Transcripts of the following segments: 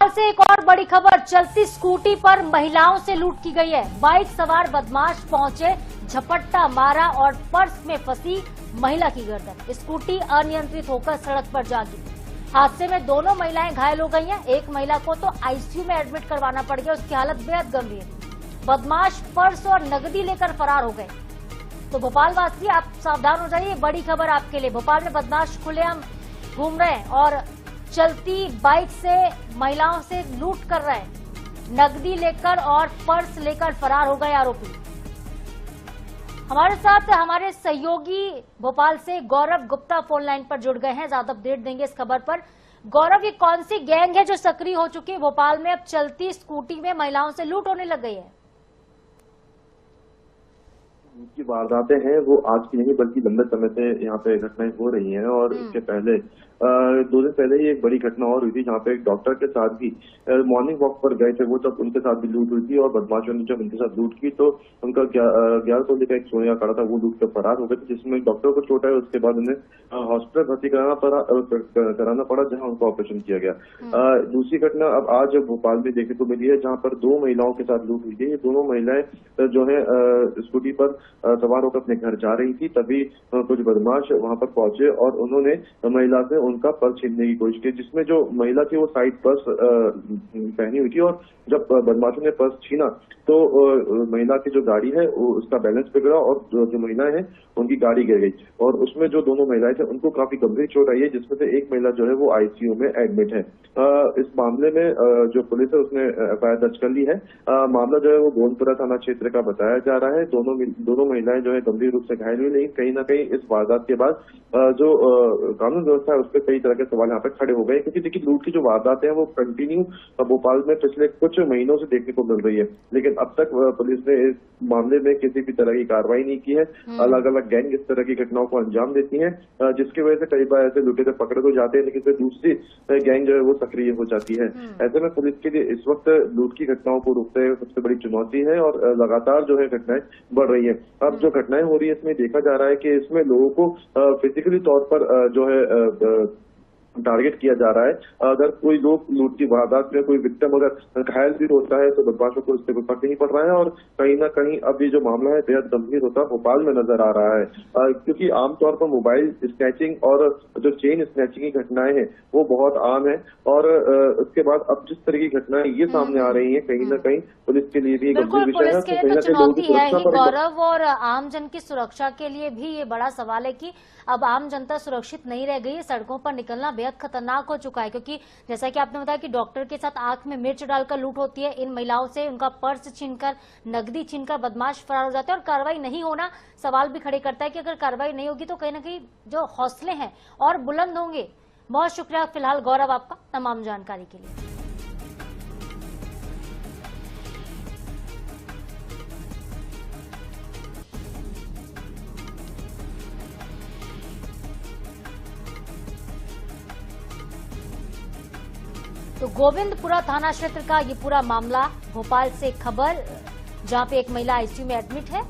भोपाल से एक और बड़ी खबर। चलती स्कूटी पर महिलाओं से लूट की गई है। बाइक सवार बदमाश पहुंचे, झपट्टा मारा और पर्स में फंसी महिला की गर्दन। स्कूटी अनियंत्रित होकर सड़क पर जा गिरी। हादसे में दोनों महिलाएं घायल हो गई हैं। एक महिला को तो आईसीयू में एडमिट करवाना पड़ गया, उसकी हालत बेहद गंभीर। बदमाश पर्स और नकदी लेकर फरार हो गए। तो भोपाल वासी आप सावधान हो जाइए, बड़ी खबर आपके लिए। भोपाल में बदमाश खुलेआम घूम रहे हैं और चलती बाइक से महिलाओं से लूट कर रहे हैं। नकदी लेकर और पर्स लेकर फरार हो गए आरोपी। हमारे साथ हमारे सहयोगी भोपाल से गौरव गुप्ता फोन लाइन पर जुड़ गए हैं, ज्यादा अपडेट देंगे इस खबर पर। गौरव, ये कौन सी गैंग है जो सक्रिय हो चुकी है भोपाल में? अब चलती स्कूटी में महिलाओं से लूट होने लग गई है। की वारदातें हैं वो आज की नहीं बल्कि लंबे समय से यहाँ पे घटनाएं हो रही हैं। और इसके पहले 2 दिन पहले ही एक बड़ी घटना और हुई थी जहाँ पे एक डॉक्टर के साथ भी मॉर्निंग वॉक पर गए थे वो, तब उनके साथ भी लूट हुई थी। और बदमाशों ने जब उनके साथ लूट की तो उनका 11 तोले का एक सोने का कड़ा था, वो लूट कर फरार हो गए थे, जिसमें डॉक्टर को चोट आई। उसके बाद उन्हें हॉस्पिटल भर्ती कराना पड़ा जहाँ उनका ऑपरेशन किया गया। दूसरी घटना अब आज भोपाल में देखने को मिली है जहाँ पर 2 महिलाओं के साथ लूट हुई थी। ये दोनों महिलाएं जो है स्कूटी पर सवार होकर अपने घर जा रही थी, तभी कुछ बदमाश वहां पर पहुंचे और उन्होंने महिला से उनका पर्स छीनने की कोशिश की, जिसमें जो महिला थी वो साइड पर्स पहनी हुई थी। और जब बदमाशों ने पर्स छीना तो महिला की जो गाड़ी है उसका बैलेंस बिगड़ा और जो महिलाएं हैं उनकी गाड़ी गिर गई। और उसमें जो दोनों महिलाएं थे उनको काफी गंभीर चोट आई है, जिसमें से एक महिला जो है वो आईसीयू में एडमिट है। इस मामले में जो पुलिस है उसने एफआईआर दर्ज कर ली है। मामला जो है वो गोंदपुरा थाना क्षेत्र का बताया जा रहा है। दोनों महिलाएं जो है गंभीर रूप से घायल हुई, लेकिन कहीं ना कहीं इस वारदात के बाद जो कानून व्यवस्था है उस पर कई तरह के सवाल यहाँ पे खड़े हो गए, क्योंकि देखिए लूट की जो वारदातें हैं वो कंटिन्यू भोपाल में पिछले कुछ महीनों से देखने को मिल रही है, लेकिन अब तक पुलिस ने इस मामले में किसी भी तरह की कार्रवाई नहीं की है। अलग अलग गैंग इस तरह की घटनाओं को अंजाम देती है, जिसकी वजह से कई बार ऐसे लुटेरे पकड़े तो जाते हैं, लेकिन फिर दूसरी गैंग जो है वो सक्रिय हो जाती है। ऐसे में पुलिस के लिए इस वक्त लूट की घटनाओं को रोकते हुए सबसे बड़ी चुनौती है और लगातार जो है घटनाएं बढ़ रही है। अब जो घटनाएं हो रही है इसमें देखा जा रहा है कि इसमें लोगों को फिजिकली तौर पर जो है टारगेट किया जा रहा है। अगर कोई लोग लूट की वारदात में कोई विक्टिम अगर घायल भी होता है तो बदमाशों को इससे कोई फर्क नहीं पड़ रहा है। और कहीं ना कहीं अब ये जो मामला है बेहद गंभीर होता भोपाल में नजर आ रहा है, क्योंकि आमतौर पर मोबाइल स्नैचिंग और जो चेन स्नैचिंग की घटनाएं हैं वो बहुत आम है। और उसके बाद अब जिस तरह की घटनाएं ये सामने आ रही है, कहीं ना कहीं पुलिस के लिए भी गंभीर विषय है। कहीं ना चुनौती है ही गौरव, और आम जन की सुरक्षा के लिए भी ये बड़ा सवाल है कि अब आम जनता सुरक्षित नहीं रह गई है। सड़कों पर निकलना बेहद खतरनाक हो चुका है, क्योंकि जैसा कि आपने बताया कि डॉक्टर के साथ आंख में मिर्च डालकर लूट होती है। इन महिलाओं से उनका पर्स छीनकर, नकदी छीनकर बदमाश फरार हो जाते हैं। और कार्रवाई नहीं होना सवाल भी खड़े करता है कि अगर कार्रवाई नहीं होगी तो कहीं ना कहीं जो हौसले हैं और बुलंद होंगे। बहुत शुक्रिया फिलहाल गौरव आपका तमाम जानकारी के लिए। तो गोविंदपुरा थाना क्षेत्र का ये पूरा मामला, भोपाल से खबर, जहां पे एक महिला आईसीयू में एडमिट है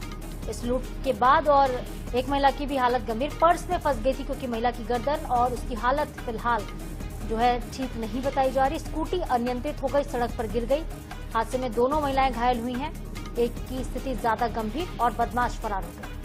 इस लूट के बाद। और एक महिला की भी हालत गंभीर, पर्स में फंस गई थी क्योंकि महिला की गर्दन और उसकी हालत फिलहाल जो है ठीक नहीं बताई जा रही। स्कूटी अनियंत्रित हो गई, सड़क पर गिर गई। हादसे में दोनों महिलाएं घायल हुई हैं, एक की स्थिति ज्यादा गंभीर और बदमाश फरार हो गए।